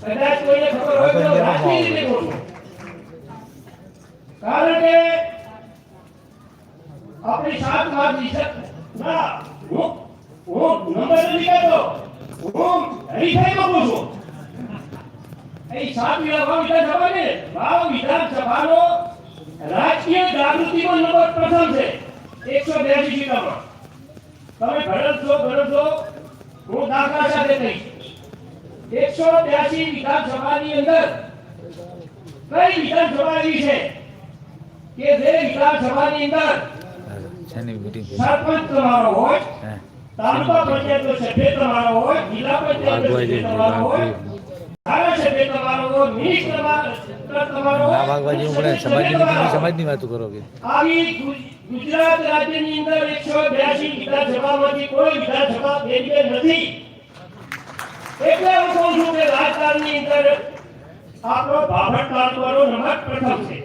કદાચ કોઈને ખબર હોય તો રાજકીય રીતે બોલું, કારણ કે આપણી સાત માર્ગ ના હું નંબર નથી કહેતો, હું હરીફાઈમાં બોલું છું. એ સાત વિધાનસભા ને વિધાનસભાનો રાજકીય જાગૃતિમાં નંબર પ્રથમ છે 182 સીટોમાં. તમે ગણો હું દાખલા સાથે કહીશ. 182 વિધાનસભાની અંદર કઈ વિધાનસભા એવી છે કે જે વિધાનસભાની અંદર સરપંચ તમારો હોય, તાલુકા પંચાયતનો સભ્ય તમારો હોય, જિલ્લા પંચાયતનો સભ્ય તમારો હોય, ધારાસભ્ય તમારો હોય, મિનિસ્ટર તમારો હોય, સમાજની વાતો કરો કે આવી ગુજરાત રાજ્યની અંદર 182 વિધાનસભામાંથી કોઈ વિધાનસભા બેનકે નથી. એટલે હું કહું છું કે રાજકારણની અંદર આપણો બાભટ તાલુકાનો નંબર પ્રથમ છે.